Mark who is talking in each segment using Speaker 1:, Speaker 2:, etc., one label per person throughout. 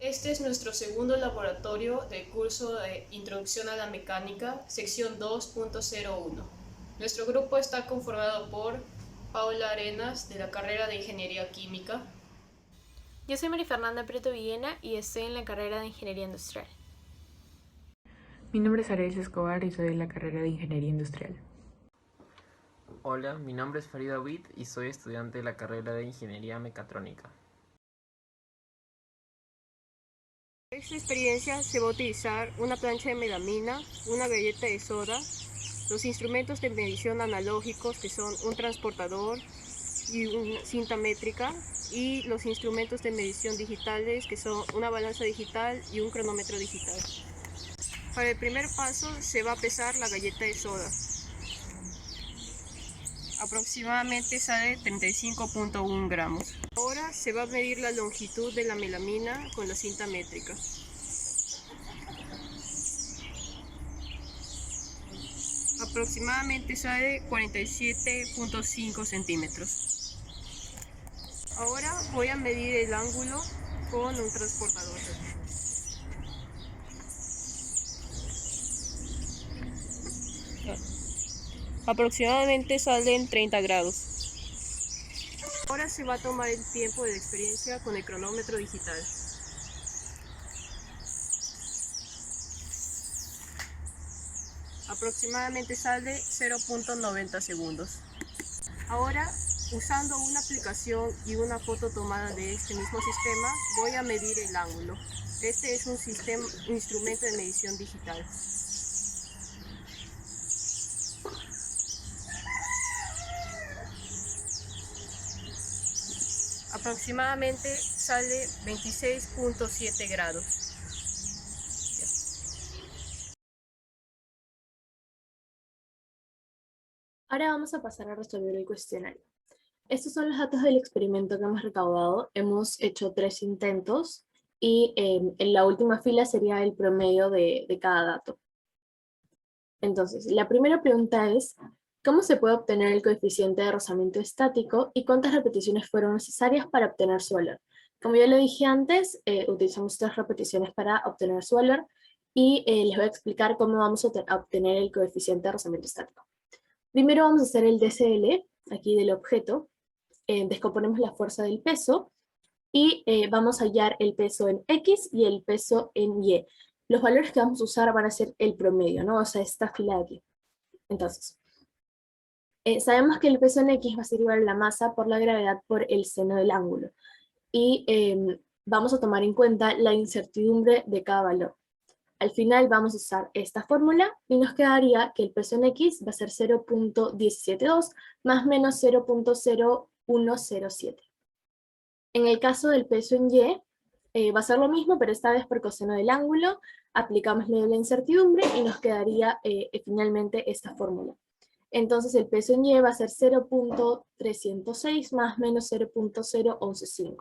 Speaker 1: Este es nuestro segundo laboratorio del curso de Introducción a la Mecánica, sección 2.01. Nuestro grupo está conformado por Paula Arenas, de la carrera de Ingeniería Química.
Speaker 2: Yo soy María Fernanda Prieto Villena y estoy en la carrera de Ingeniería Industrial.
Speaker 3: Mi nombre es Arelis Escobar y soy de la carrera de Ingeniería Industrial.
Speaker 4: Hola, mi nombre es Farida Witt y soy estudiante de la carrera de Ingeniería Mecatrónica.
Speaker 5: En esta experiencia se va a utilizar una plancha de melamina, una galleta de soda, los instrumentos de medición analógicos que son un transportador y una cinta métrica, y los instrumentos de medición digitales que son una balanza digital y un cronómetro digital. Para el primer paso se va a pesar la galleta de soda. Aproximadamente sale 35.1 gramos. Ahora se va a medir la longitud de la melamina con la cinta métrica. Aproximadamente sale 47.5 centímetros. Ahora voy a medir el ángulo con un transportador. Aproximadamente salen 30 grados. Ahora se va a tomar el tiempo de la experiencia con el cronómetro digital. Aproximadamente sale 0.90 segundos. Ahora, usando una aplicación y una foto tomada de este mismo sistema, voy a medir el ángulo. Este es un instrumento de medición digital. Aproximadamente sale 26.7 grados.
Speaker 2: Ahora vamos a pasar a resolver el cuestionario. Estos son los datos del experimento que hemos recaudado. Hemos hecho 3 intentos y en la última fila sería el promedio de cada dato. Entonces, la primera pregunta es, ¿cómo se puede obtener el coeficiente de rozamiento estático y cuántas repeticiones fueron necesarias para obtener su valor? Como ya lo dije antes, utilizamos 3 repeticiones para obtener su valor y les voy a explicar cómo vamos a obtener el coeficiente de rozamiento estático. Primero vamos a hacer el DCL, aquí del objeto, descomponemos la fuerza del peso y vamos a hallar el peso en X y el peso en Y. Los valores que vamos a usar van a ser el promedio, ¿no? O sea, esta fila de aquí. Entonces, sabemos que el peso en X va a ser igual a la masa por la gravedad por el seno del ángulo. Y vamos a tomar en cuenta la incertidumbre de cada valor. Al final vamos a usar esta fórmula y nos quedaría que el peso en X va a ser 0.172 más menos 0.0107. En el caso del peso en Y, va a ser lo mismo, pero esta vez por coseno del ángulo, aplicamos la incertidumbre y nos quedaría finalmente esta fórmula. Entonces el peso en Y va a ser 0.306 más menos 0.0115.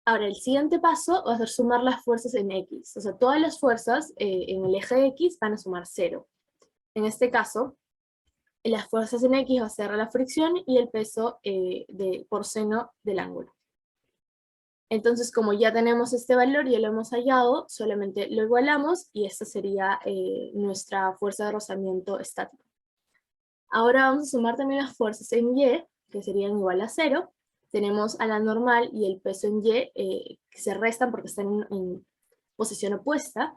Speaker 2: Ahora, el siguiente paso va a ser sumar las fuerzas en X. O sea, todas las fuerzas en el eje X van a sumar 0. En este caso, las fuerzas en X va a ser la fricción y el peso por seno del ángulo. Entonces, como ya tenemos este valor, ya lo hemos hallado, solamente lo igualamos y esta sería nuestra fuerza de rozamiento estático. Ahora vamos a sumar también las fuerzas en Y, que serían igual a 0. Tenemos a la normal y el peso en Y, que se restan porque están en posición opuesta.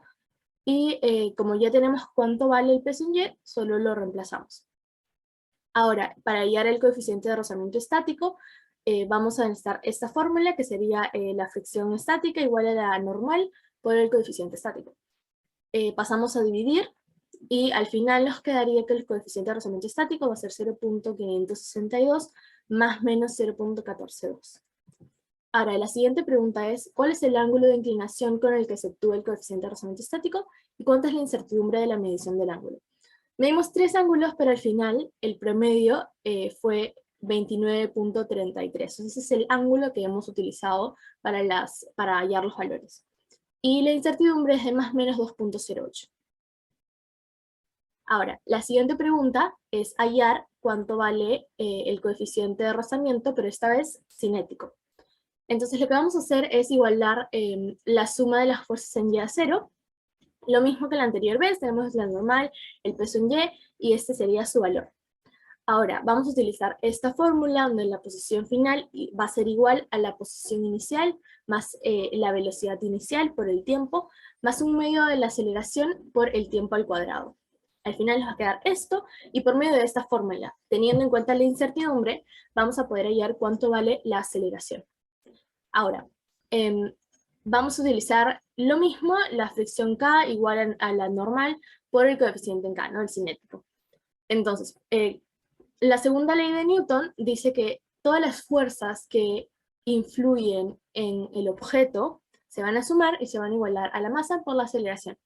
Speaker 2: Y como ya tenemos cuánto vale el peso en Y, solo lo reemplazamos. Ahora, para hallar el coeficiente de rozamiento estático, vamos a necesitar esta fórmula, que sería la fricción estática igual a la normal por el coeficiente estático. Pasamos a dividir, y al final nos quedaría que el coeficiente de rozamiento estático va a ser 0.562 más menos 0.142. Ahora, la siguiente pregunta es, ¿cuál es el ángulo de inclinación con el que se obtuvo el coeficiente de rozamiento estático? ¿Y cuánta es la incertidumbre de la medición del ángulo? Medimos 3 ángulos, pero al final el promedio fue 29.33. Ese es el ángulo que hemos utilizado para hallar los valores. Y la incertidumbre es de más o menos 2.08. Ahora, la siguiente pregunta es hallar cuánto vale el coeficiente de rozamiento, pero esta vez cinético. Entonces lo que vamos a hacer es igualar la suma de las fuerzas en Y a 0. Lo mismo que la anterior vez, tenemos la normal, el peso en Y, y este sería su valor. Ahora, vamos a utilizar esta fórmula donde la posición final va a ser igual a la posición inicial, más la velocidad inicial por el tiempo, más un medio de la aceleración por el tiempo al cuadrado. Al final nos va a quedar esto, y por medio de esta fórmula, teniendo en cuenta la incertidumbre, vamos a poder hallar cuánto vale la aceleración. Ahora, vamos a utilizar lo mismo, la fricción K igual a la normal por el coeficiente en K, ¿no? El cinético. Entonces, la segunda ley de Newton dice que todas las fuerzas que influyen en el objeto se van a sumar y se van a igualar a la masa por la aceleración.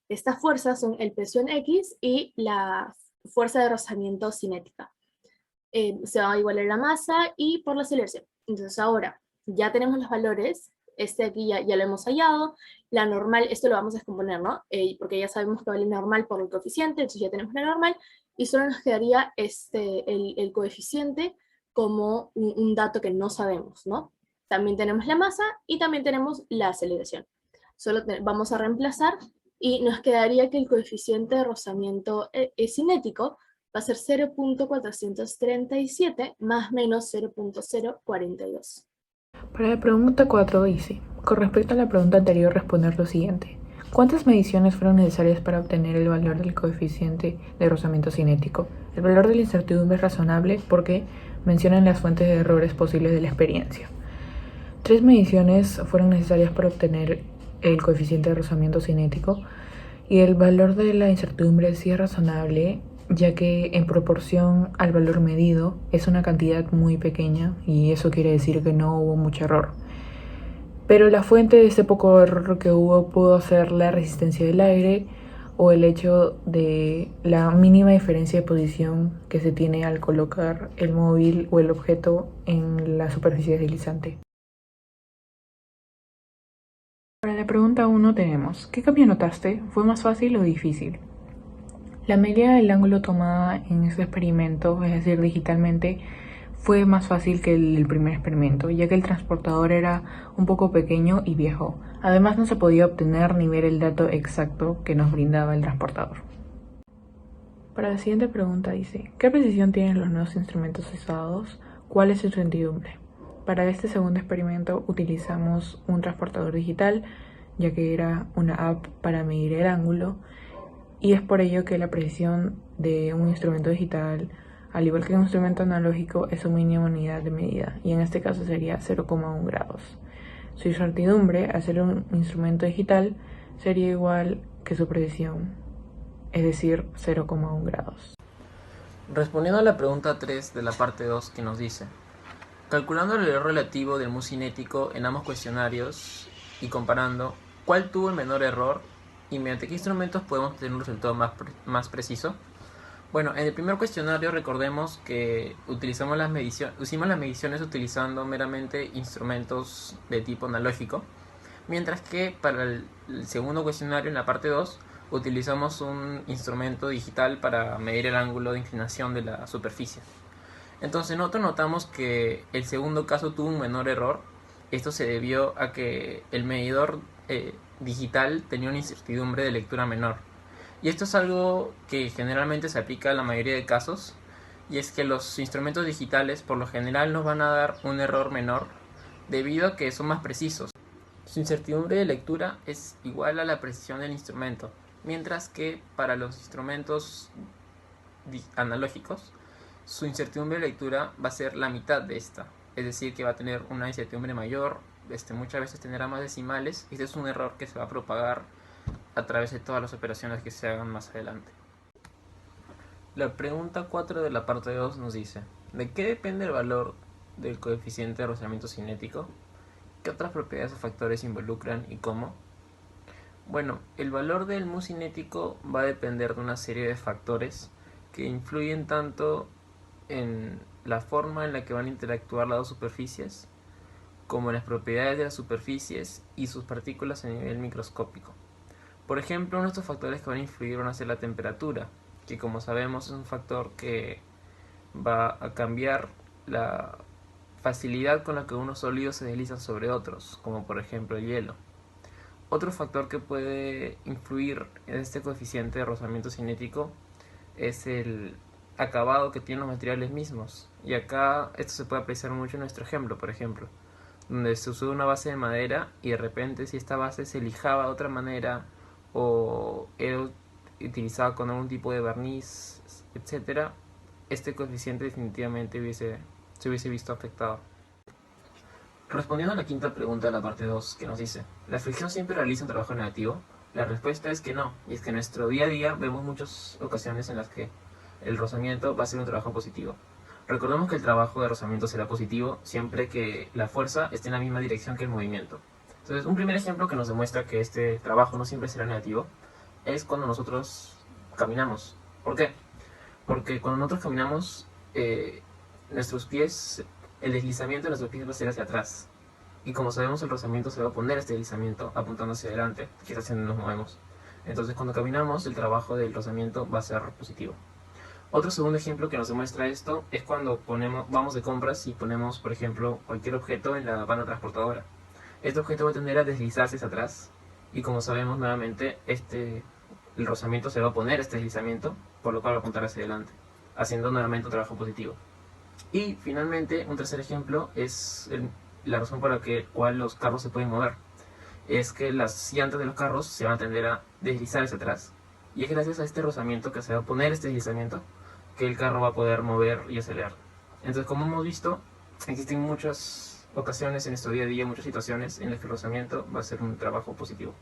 Speaker 2: Estas fuerzas son el peso en X y la fuerza de rozamiento cinética. Se va a igualar la masa y por la aceleración. Entonces ahora ya tenemos los valores, este aquí ya lo hemos hallado, la normal, esto lo vamos a descomponer, ¿no? Porque ya sabemos que vale normal por el coeficiente, entonces ya tenemos la normal, y solo nos quedaría el coeficiente como un dato que no sabemos, ¿no? También tenemos la masa y también tenemos la aceleración. Solo vamos a reemplazar y nos quedaría que el coeficiente de rozamiento cinético va a ser 0.437 más menos 0.042.
Speaker 3: Para la pregunta 4 dice, con respecto a la pregunta anterior responder lo siguiente. ¿Cuántas mediciones fueron necesarias para obtener el valor del coeficiente de rozamiento cinético? El valor de la incertidumbre es razonable porque mencionan las fuentes de errores posibles de la experiencia. 3 mediciones fueron necesarias para obtener el coeficiente de rozamiento cinético y el valor de la incertidumbre sí es razonable, ya que en proporción al valor medido es una cantidad muy pequeña y eso quiere decir que no hubo mucho error. Pero la fuente de ese poco error que hubo pudo ser la resistencia del aire o el hecho de la mínima diferencia de posición que se tiene al colocar el móvil o el objeto en la superficie deslizante. Para la pregunta 1 tenemos, ¿qué cambio notaste? ¿Fue más fácil o difícil? La medida del ángulo tomada en este experimento, es decir, digitalmente, fue más fácil que el primer experimento, ya que el transportador era un poco pequeño y viejo. Además, no se podía obtener ni ver el dato exacto que nos brindaba el transportador. Para la siguiente pregunta dice, ¿qué precisión tienen los nuevos instrumentos usados? ¿Cuál es su incertidumbre? Para este segundo experimento utilizamos un transportador digital, ya que era una app para medir el ángulo, y es por ello que la precisión de un instrumento digital, al igual que un instrumento analógico, es su mínima unidad de medida, y en este caso sería 0,1 grados. Su incertidumbre, al ser un instrumento digital, sería igual que su precisión, es decir, 0,1 grados.
Speaker 4: Respondiendo a la pregunta 3 de la parte 2 que nos dice, calculando el error relativo del mu cinético en ambos cuestionarios y comparando, ¿cuál tuvo el menor error? ¿Y mediante qué instrumentos podemos tener un resultado más preciso? Bueno, en el primer cuestionario recordemos que hicimos las mediciones utilizando meramente instrumentos de tipo analógico, mientras que para el segundo cuestionario, en la parte 2, utilizamos un instrumento digital para medir el ángulo de inclinación de la superficie. Entonces nosotros notamos que el segundo caso tuvo un menor error. Esto se debió a que el medidor digital tenía una incertidumbre de lectura menor. Y esto es algo que generalmente se aplica a la mayoría de casos, y es que los instrumentos digitales por lo general nos van a dar un error menor debido a que son más precisos. Su incertidumbre de lectura es igual a la precisión del instrumento, mientras que para los instrumentos analógicos su incertidumbre de lectura va a ser la mitad de esta, es decir que va a tener una incertidumbre mayor, muchas veces tendrá más decimales, y este es un error que se va a propagar a través de todas las operaciones que se hagan más adelante. La pregunta 4 de la parte 2 nos dice, ¿de qué depende el valor del coeficiente de rozamiento cinético? ¿Qué otras propiedades o factores se involucran y cómo? Bueno, el valor del mu cinético va a depender de una serie de factores que influyen tanto en la forma en la que van a interactuar las dos superficies, como en las propiedades de las superficies y sus partículas a nivel microscópico. Por ejemplo, uno de estos factores que van a influir van a ser la temperatura, que como sabemos es un factor que va a cambiar la facilidad con la que unos sólidos se deslizan sobre otros, como por ejemplo el hielo. Otro factor que puede influir en este coeficiente de rozamiento cinético es el acabado que tienen los materiales mismos. Y acá esto se puede apreciar mucho en nuestro ejemplo, por ejemplo, donde se usó una base de madera y de repente si esta base se lijaba de otra manera o era utilizada con algún tipo de barniz, etcétera, este coeficiente definitivamente se hubiese visto afectado. Respondiendo a la quinta pregunta de la parte 2, que nos dice, ¿la fricción siempre realiza un trabajo negativo? La respuesta es que no, y es que en nuestro día a día vemos muchas ocasiones en las que el rozamiento va a ser un trabajo positivo. Recordemos que el trabajo de rozamiento será positivo siempre que la fuerza esté en la misma dirección que el movimiento. Entonces, un primer ejemplo que nos demuestra que este trabajo no siempre será negativo es cuando nosotros caminamos. ¿Por qué? Porque cuando nosotros caminamos, nuestros pies, el deslizamiento de nuestros pies va a ser hacia atrás. Y como sabemos, el rozamiento se va a oponer a este deslizamiento apuntando hacia adelante, que es hacia donde nos movemos. Entonces, cuando caminamos, el trabajo del rozamiento va a ser positivo. Otro segundo ejemplo que nos demuestra esto es cuando vamos de compras y ponemos, por ejemplo, cualquier objeto en la banda transportadora. Este objeto va a tender a deslizarse hacia atrás y como sabemos nuevamente, el rozamiento se va a oponer a este deslizamiento, por lo cual va a apuntar hacia adelante, haciendo nuevamente un trabajo positivo. Y finalmente, un tercer ejemplo es la razón por la cual los carros se pueden mover. Es que las llantas de los carros se van a tender a deslizar hacia atrás. Y es gracias a este rozamiento que se va a poner este deslizamiento que el carro va a poder mover y acelerar. Entonces, como hemos visto, existen muchas ocasiones en nuestro día a día, muchas situaciones en las que el rozamiento va a ser un trabajo positivo.